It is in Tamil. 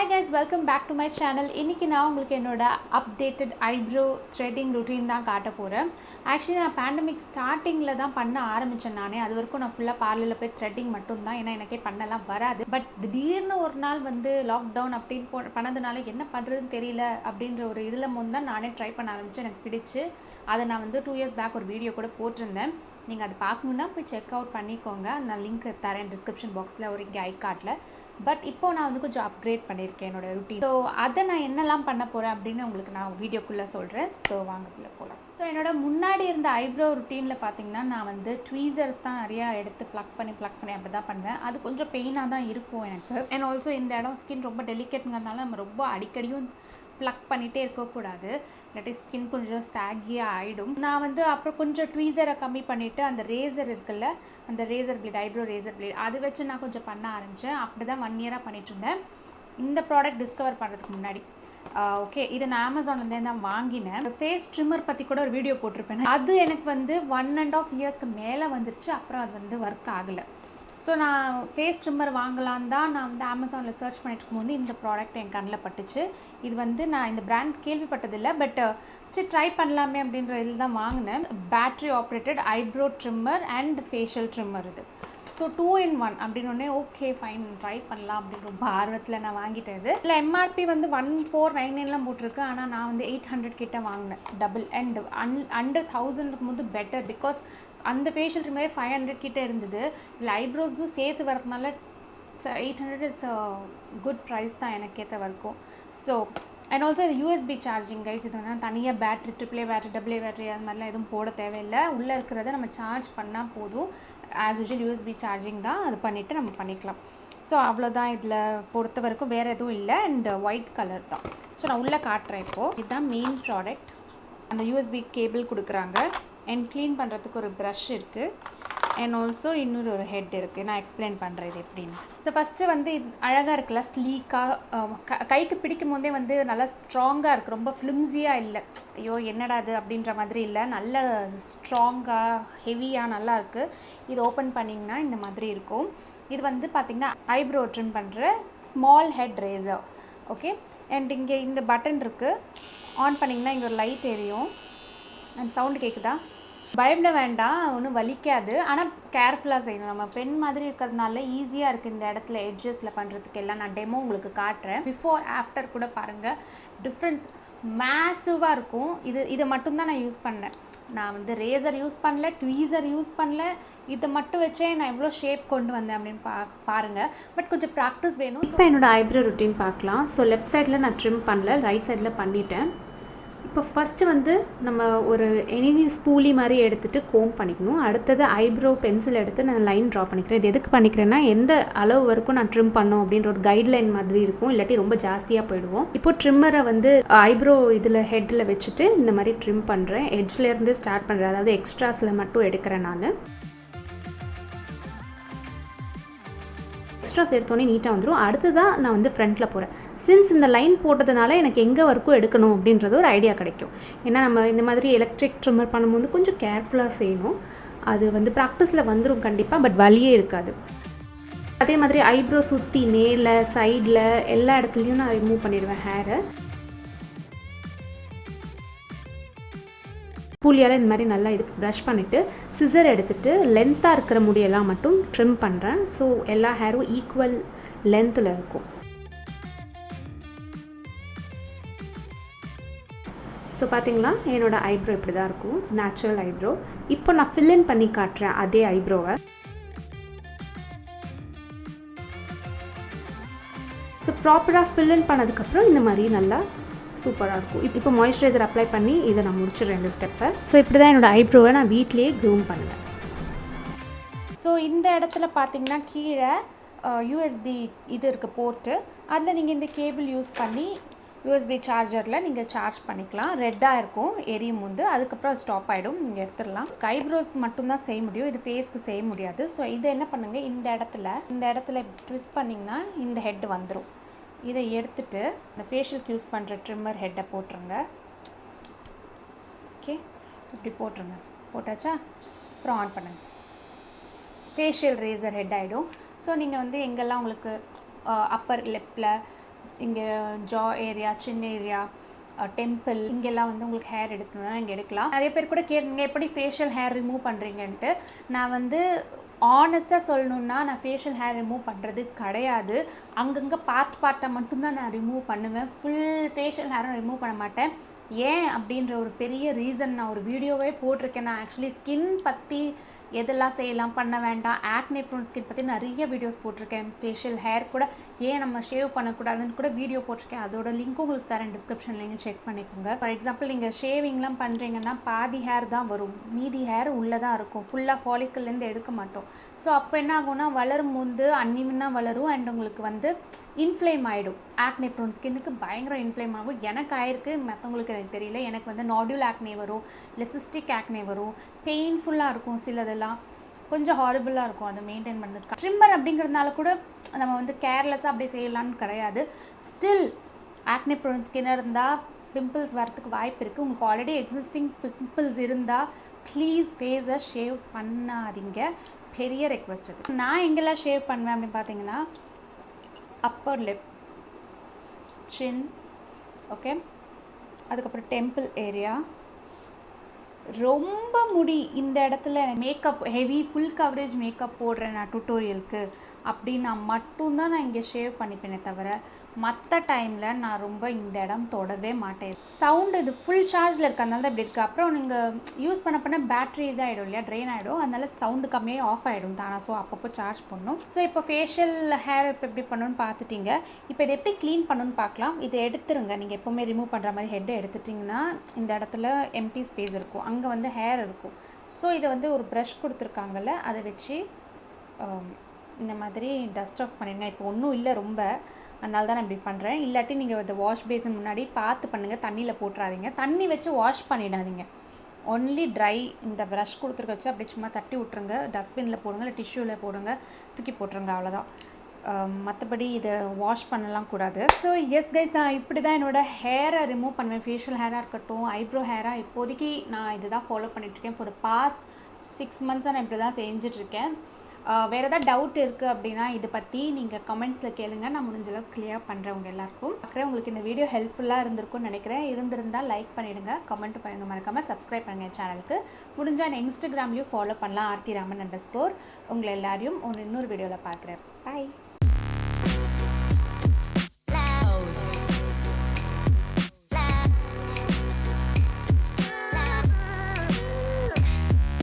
Hi guys, welcome back to my channel. இன்னைக்கு நான் உங்களுக்கு என்னோட updated eyebrow threading routine தான் காட்ட போறேன். Actually நான் pandemic startingல தான் பண்ண ஆரம்பிச்சேன் நானே. அது வரைக்கும் நான் ஃபுல்லா பார்லர்ல போய் threading மட்டும் தான். ஏன்னா எனக்கே பண்ணலாம் வராது. பட் திடீர்னு ஒரு நாள் வந்து லாக்டவுன் அப்படினு பண்ணதுனால என்ன பண்றதுன்னு தெரியல அப்படின்ற ஒரு இதுல தான் நானே ட்ரை பண்ண ஆரம்பிச்சேன். எனக்கு பிடிச்சு அதை நான் வந்து 2 years back ஒரு வீடியோ கூட போட்டிருந்தேன். நீங்கள் அதை பார்க்கணுன்னா போய் செக் அவுட் பண்ணிக்கோங்க. நான் லிங்க் தரேன் டிஸ்கிரிப்ஷன் பாக்ஸில் ஒரு இங்கே ஐ கார்டில். பட் இப்போ நான் வந்து கொஞ்சம் அப்கிரேட் பண்ணியிருக்கேன் என்னோடய ருட்டீன். ஸோ அதை நான் என்னெல்லாம் பண்ண போகிறேன் அப்படின்னு உங்களுக்கு நான் வீடியோக்குள்ளே சொல்கிறேன். ஸோ வாங்கக்குள்ளே போகலாம். ஸோ என்னோடய முன்னாடி இருந்த ஐப்ரோ ருட்டீனில் பார்த்தீங்கன்னா நான் வந்து ட்வீசர்ஸ் தான் நிறையா எடுத்து ப்ளக் பண்ணி அப்படி தான் பண்ணுவேன். அது கொஞ்சம் பெயினாக தான் இருக்கும் எனக்கு. அண்ட் ஆல்சோ இந்த இடம் ஸ்கின் ரொம்ப டெலிகேட்ங்கிறதுனால நம்ம ரொம்ப அடிக்கடியும் ப்ளக் பண்ணிகிட்டே இருக்கக்கூடாது, இல்லாட்டி ஸ்கின் கொஞ்சம் சாகியாக ஆகிடும். நான் வந்து அப்புறம் கொஞ்சம் ட்வீசரை கம்மி பண்ணிவிட்டு அந்த ரேசர் இருக்குல்ல, அந்த razor blade, eyebrow razor blade, அது வச்சு நான் கொஞ்சம் பண்ண ஆரம்பித்தேன். அப்படி தான் 1 year பண்ணிட்டு இருந்தேன் இந்த ப்ராடக்ட் டிஸ்கவர் பண்ணுறதுக்கு முன்னாடி. ஓகே, இது நான் அமேசான்லேருந்தே தான் வாங்கினேன். ஃபேஸ் ட்ரிம்மர் பற்றி கூட ஒரு வீடியோ போட்டிருப்பேன். அது எனக்கு வந்து 1.5 yearsக்கு மேலே வந்துருச்சு. அப்புறம் அது வந்து ஒர்க் ஆகலை. ஸோ நான் ஃபேஸ் ட்ரிம்மர் வாங்கலான் தான் நான் வந்து அமேசானில் சர்ச் பண்ணிட்டு இருக்கும்போது இந்த ப்ராடக்ட் என் கண்ணில் பட்டுச்சு. இது வந்து நான் இந்த பிராண்ட் கேள்விப்பட்டதில்லை, பட் சரி ட்ரை பண்ணலாமே அப்படின்ற இதில் தான் வாங்கினேன். Battery operated eyebrow trimmer and facial trimmer இது. ஸோ 2 in 1 அப்படின்னு ஓகே ஃபைன் ட்ரை பண்ணலாம் அப்படின்னு ரொம்ப ஆர்வத்தில் நான் வாங்கிட்டேன். இது இல்லை எம்ஆர்பி வந்து 1499 போட்டிருக்கு. ஆனால் நான் வந்து 800 கிட்ட வாங்கினேன். டபுள் அண்ட் அண்டர் 1000 இருக்கும்போது பெட்டர். பிகாஸ் அந்த ஃபேஷியல் ட்ரிம்மரே 500 கிட்ட இருந்தது. இல்லை ஐப்ரோஸ்க்கும் சேர்த்து வரதுனால 800 இஸ் குட் ப்ரைஸ் தான் எனக்கு ஏற்ற வரைக்கும். ஸோ அண்ட் ஆல்சோ இது யூஎஸ்பி சார்ஜிங் கைஸ். இது வந்து தனியாக battery, AAA battery, AA battery அது மாதிரிலாம் எதுவும் போட தேவையில்லை. உள்ளே இருக்கிறத நம்ம சார்ஜ் பண்ணால் போதும். ஆஸ் யூஷுவல் யூஎஸ்பி சார்ஜிங் தான். அது பண்ணிவிட்டு நம்ம பண்ணிக்கலாம். ஸோ அவ்வளோதான் இதில் பொறுத்த வரைக்கும். வேறு எதுவும் இல்லை. அண்ட் ஒயிட் கலர் தான். ஸோ நான் உள்ளே காட்டுறேன் இப்போது. இதுதான் மெயின் ப்ராடக்ட். அந்த யூஎஸ்பி கேபிள் கொடுக்குறாங்க. அண்ட் க்ளீன் பண்ணுறதுக்கு ஒரு ப்ரஷ் இருக்குது. அண்ட் ஆல்சோ இன்னொரு ஒரு ஹெட் இருக்குது. நான் எக்ஸ்பிளைன் பண்ணுறேன் இது எப்படின்னு. ஸோ ஃபஸ்ட்டு வந்து இது அழகாக இருக்குல்ல, ஸ்லீக்காக கைக்கு பிடிக்கும் போதே வந்து நல்லா ஸ்ட்ராங்காக இருக்குது. ரொம்ப ஃப்ளிம்ஸியாக இல்லை, ஐயோ என்னடா அது அப்படின்ற மாதிரி இல்லை. நல்ல ஸ்ட்ராங்காக ஹெவியாக நல்லா இருக்குது. இது ஓப்பன் பண்ணிங்கன்னா இந்த மாதிரி இருக்கும். இது வந்து பார்த்திங்கன்னா ஐப்ரோ ட்ரிம் பண்ணுற small head razor. Okay, and இங்கே இந்த பட்டன் இருக்குது. ஆன் பண்ணிங்கன்னா இங்கே ஒரு லைட் எரியும். அண்ட் சவுண்டு கேட்குதா? பயப்பட வேண்டாம், ஒன்றும் வலிக்காது. ஆனால் கேர்ஃபுல்லாக செய்யணும். நம்ம பென் மாதிரி இருக்கிறதுனால ஈஸியாக இருக்குது இந்த இடத்துல எட்ஜஸில் பண்ணுறதுக்கு எல்லாம். நான் டெமோ உங்களுக்கு காட்டுறேன். பிஃபோர் ஆஃப்டர் கூட பாருங்கள், டிஃப்ரென்ஸ் மேசிவாக இருக்கும். இதை மட்டும்தான் நான் யூஸ் பண்ணேன். நான் வந்து ரேசர் யூஸ் பண்ணல, ட்வீசர் யூஸ் பண்ணல. இதை மட்டும் வச்சே நான் எவ்வளோ ஷேப் கொண்டு வந்தேன் அப்படின்னு பாருங்கள். பட் கொஞ்சம் ப்ராக்டிஸ் வேணும். இப்போ என்னோடய ஐப்ரோ ருட்டீன் பார்க்கலாம். ஸோ லெஃப்ட் சைடில் நான் ட்ரிம் பண்ணல, ரைட் சைடில் பண்ணிட்டேன். இப்போ ஃபஸ்ட்டு வந்து நம்ம ஒரு எனி ஸ்பூலி மாதிரி எடுத்துகிட்டு கோம் பண்ணிக்கணும். அடுத்தது ஐப்ரோ பென்சில் எடுத்து நான் லைன் ட்ரா பண்ணிக்கிறேன். இது எதுக்கு பண்ணிக்கிறேன்னா, எந்த அளவு வரைக்கும் நான் ட்ரிம் பண்ணோம் அப்படின்ற ஒரு கைட்லைன் மாதிரி இருக்கும். இல்லாட்டி ரொம்ப ஜாஸ்தியாக போயிடுவோம். இப்போ ட்ரிம்மரை வந்து ஐப்ரோ இதில் ஹெட்டில் வச்சுட்டு இந்த மாதிரி ட்ரிம் பண்ணுறேன். எட்ஜ்லேருந்து ஸ்டார்ட் பண்ணுறேன். அதாவது எக்ஸ்ட்ராஸில் மட்டும் எடுக்கிறேன் நான். எக்ஸ்ட்ராஸ் எடுத்தோன்னே நீட்டாக வந்துடும். அடுத்ததான் நான் வந்து ஃப்ரண்ட்டில் போகிறேன். சின்ஸ் இந்த லைன் போட்டதுனால எனக்கு எங்கே வரைக்கும் எடுக்கணும் அப்படின்றது ஒரு ஐடியா கிடைக்கும். ஏன்னா நம்ம இந்த மாதிரி எலக்ட்ரிக் ட்ரிம்மர் பண்ணும்போது கொஞ்சம் கேர்ஃபுல்லாக செய்யணும். அது வந்து ப்ராக்டிஸில் வந்துடும் கண்டிப்பாக, பட் வலியே இருக்காது. அதே மாதிரி ஐப்ரோ சுற்றி மேலே சைடில் எல்லா இடத்துலையும் நான் ரிமூவ் பண்ணிடுவேன் ஹேரை. பூலியால் இந்த மாதிரி நல்லா இது ப்ரஷ் பண்ணிவிட்டு சிசர் எடுத்துகிட்டு லென்த்தாக இருக்கிற முடியெல்லாம் மட்டும் ட்ரிம் பண்ணுறேன். ஸோ எல்லா ஹேரும் ஈக்குவல் லென்த்தில் இருக்கும். ஸோ பார்த்தீங்களா, என்னோடய ஐப்ரோ இப்படி தான் இருக்கும், நேச்சுரல் ஐப்ரோ. இப்போ நான் ஃபில்லின் பண்ணி காட்டுறேன் அதே ஐப்ரோவை. ஸோ ப்ராப்பராக ஃபில்லின் பண்ணதுக்கப்புறம் இந்த மாதிரி நல்லா சூப்பராக இருக்கும். இப்போ மாய்ஸ்சரைசர் அப்ளை பண்ணி இதை நான் முடிச்சிடுறேன் இந்த ஸ்டெப்பை. ஸோ இப்படி தான் என்னோடய ஐப்ரோவை நான் வீட்லேயே க்ரூம் பண்ணுவேன். ஸோ இந்த இடத்துல பார்த்தீங்கன்னா கீழே யூஎஸ்பி இது இருக்குது போர்ட்டு. அதில் நீங்கள் இந்த கேபிள் யூஸ் பண்ணி யூஎஸ்பி சார்ஜரில் நீங்கள் சார்ஜ் பண்ணிக்கலாம். ரெட்டாக இருக்கும் எரியும் போது. அதுக்கப்புறம் ஸ்டாப் ஆகிடும், நீங்கள் எடுத்துடலாம். ஐப்ரோஸ் மட்டும்தான் செய்ய முடியும், இது ஃபேஸ்க்கு செய்ய முடியாது. ஸோ இதை என்ன பண்ணுங்கள், இந்த இடத்துல ட்விஸ்ட் பண்ணிங்கன்னா இந்த ஹெட் வந்துடும். இதை எடுத்துட்டு இந்த ஃபேஷியலுக்கு யூஸ் பண்ணுற ட்ரிம்மர் ஹெட்டை போட்டுருங்க. ஓகே, இப்படி போட்டுருங்க. போட்டாச்சா? அப்புறம் ஆன் பண்ணுங்கள். ஃபேஷியல் ரேசர் ஹெட் ஆகிடும். ஸோ நீங்கள் வந்து எங்கெல்லாம் உங்களுக்கு அப்பர் லிப்பில் இங்கே ஜா ஏரியா, சின் ஏரியா, டெம்பிள் இங்கெல்லாம் வந்து உங்களுக்கு ஹேர் எடுக்கணும்னா இங்கே எடுக்கலாம். நிறைய பேர் கூட கேட்டுங்க எப்படி ஃபேஷியல் ஹேர் ரிமூவ் பண்ணுறீங்கன்ட்டு. நான் வந்து ஆனஸ்ட்டாக சொல்லணுன்னா நான் ஃபேஷியல் ஹேர் ரிமூவ் பண்ணுறது கிடையாது. அங்கங்கே பார்ட்டாக மட்டும்தான் நான் ரிமூவ் பண்ணுவேன். ஃபுல் ஃபேஷியல் ஹேரும் ரிமூவ் பண்ண மாட்டேன். ஏன் அப்படின்ற ஒரு பெரிய ரீசன் நான் ஒரு வீடியோவே போட்டிருக்கேன். நான் ஆக்சுவலி ஸ்கின் பற்றி எதெல்லாம் செய்யலாம், பண்ண வேண்டாம், ஆக்னே ப்ரோன் ஸ்கின் பற்றி நிறைய வீடியோஸ் போட்டிருக்கேன். ஃபேஷியல் ஹேர் கூட ஏன் நம்ம ஷேவ் பண்ணக்கூடாதுன்னு கூட வீடியோ போட்டிருக்கேன். அதோட லிங்க் உங்களுக்கு தரேன் டிஸ்கிரிப்ஷனில், நீங்கள் செக் பண்ணிக்கோங்க. ஃபார் எக்ஸாம்பிள் நீங்கள் ஷேவிங்லாம் பண்ணுறீங்கன்னா பாதி ஹேர் தான் வரும், மீதி ஹேர் உள்ளே தான் இருக்கும். ஃபுல்லாக ஃபாலிக்கல்லேருந்து எடுக்க மாட்டோம். ஸோ அப்போ என்ன ஆகும்னா வளரும் போது அன்னிவனாக வளரும் அண்ட் உங்களுக்கு வந்து இன்ஃப்ளேம் ஆகிடும். ஆக்னே ப்ரோன் ஸ்கின்னுக்கு பயங்கர இன்ஃப்ளேம் ஆகும். எனக்கு ஆயிருக்கு, மற்றவங்களுக்கு எனக்கு தெரியல. எனக்கு வந்து நாடியூல் ஆக்னே வரும், சிஸ்டிக் ஆக்னே வரும், பெயின்ஃபுல்லாக இருக்கும். சிலதெல்லாம் கொஞ்சம் ஹாரிபிளாக இருக்கும் அதை மெயின்டைன் பண்ணுறதுக்கு. ட்ரிம்மர் அப்படிங்கிறதுனால கூட நம்ம வந்து கேர்லெஸ்ஸாக அப்படி செய்யலான்னு கிடையாது. ஸ்டில் ஆக்னே ப்ரோன் ஸ்கின்னாக இருந்தால் பிம்பிள்ஸ் வரத்துக்கு வாய்ப்பு இருக்குது. உங்களுக்கு ஆல்ரெடி எக்ஸிஸ்டிங் பிம்பிள்ஸ் இருந்தால் ப்ளீஸ் ஃபேஸை ஷேவ் பண்ணாதீங்க. பெரிய ரெக்வெஸ்ட் அது. நான் எங்கெல்லாம் ஷேவ் பண்ணுவேன் அப்படின்னு பார்த்தீங்கன்னா அப்பர் லிப், சின், ஓகே, அதுக்கப்புறம் டெம்பிள் ஏரியா, ரொம்ப முடி இந்த இடத்துல makeup heavy full coverage makeup போடுறேன் நான் டுட்டோரியலுக்கு அப்படின்னா மட்டும்தான் நான் இங்கே ஷேவ் பண்ணிப்பேனே தவிர மற்ற டைமில் நான் ரொம்ப இந்த இடம் தொடவே மாட்டேன். சவுண்டு இது ஃபுல் சார்ஜில் இருக்கிறதுனால தான் இப்படி இருக்குது. அப்புறம் நீங்கள் யூஸ் பண்ண பேட்ரி இதாகிடும் இல்லையா, ட்ரெயின் ஆகிடும். அதனால சவுண்டு கம்மியாக ஆஃப் ஆகிடும் தானே. ஸோ அப்பப்போ சார்ஜ் பண்ணணும். ஸோ இப்போ ஃபேஷியல் ஹேர் இப்போ எப்படி பண்ணணும்னு பார்த்துட்டிங்க. இப்போ இதை எப்படி க்ளீன் பண்ணணும்னு பார்க்கலாம். இதை எடுத்துருங்க. நீங்கள் எப்போவுமே ரிமூவ் பண்ணுற மாதிரி ஹெட்டை எடுத்துட்டிங்கன்னா இந்த இடத்துல எம்டி ஸ்பேஸ் இருக்கும், அங்கே வந்து ஹேர் இருக்கும். ஸோ இதை வந்து ஒரு ப்ரஷ் கொடுத்துருக்காங்கல்ல, அதை வச்சு இந்த மாதிரி டஸ்ட் ஆஃப் பண்ணிடுங்க. இப்போ ஒன்றும் இல்லை ரொம்ப, அதனால தான் நான் இப்படி பண்ணுறேன். இல்லாட்டி நீங்கள் இந்த வாஷ் பேஸன் முன்னாடி பார்த்து பண்ணுங்கள், தண்ணியில் போட்டுறாதீங்க. தண்ணி வச்சு வாஷ் பண்ணிடாதீங்க. ஒன்லி ட்ரை இந்த ப்ரஷ் கொடுத்துருக்க வச்சு அப்படி சும்மா தட்டி விட்ருங்க. டஸ்ட்பினில் போடுங்க, இல்லை டிஷ்யூவில் போடுங்க, தூக்கி போட்டுருங்க, அவ்வளோதான். மற்றபடி இதை வாஷ் பண்ணலாம் கூடாது. ஸோ எஸ் கைஸ், இப்படி தான் என்னோடய ஹேரை ரிமூவ் பண்ணுவேன். ஃபேஷியல் ஹேராக இருக்கட்டும், ஐப்ரோ ஹேராக. இப்போதைக்கு நான் இது தான் ஃபாலோ பண்ணிகிட்ருக்கேன். ஃபார் பாஸ்ட் 6 months நான் இப்படி தான் செஞ்சிட்ருக்கேன். வேறு ஏதாவது டவுட் இருக்குது அப்படின்னா இதை பற்றி நீங்கள் கமெண்ட்ஸில் கேளுங்க. நான் முடிஞ்சளவுக்கு கிளியர் பண்ணுறவங்க எல்லாருக்கும். பார்க்குறேன் உங்களுக்கு இந்த வீடியோ ஹெல்ப்ஃபுல்லாக இருந்திருக்கும்னு நினைக்கிறேன். இருந்திருந்தால் லைக் பண்ணிவிடுங்க, கமெண்ட் பண்ணுங்கள், மறக்காமல் சப்ஸ்கிரைப் பண்ணுங்கள் சேனலுக்கு. முடிஞ்சால் இன்ஸ்டாகிராம்லேயும் ஃபாலோ பண்ணலாம், ஆர்த்தி ராமன்_. உங்களை எல்லாரையும் இன்னொரு வீடியோவில் பார்க்குறேன். பாய்.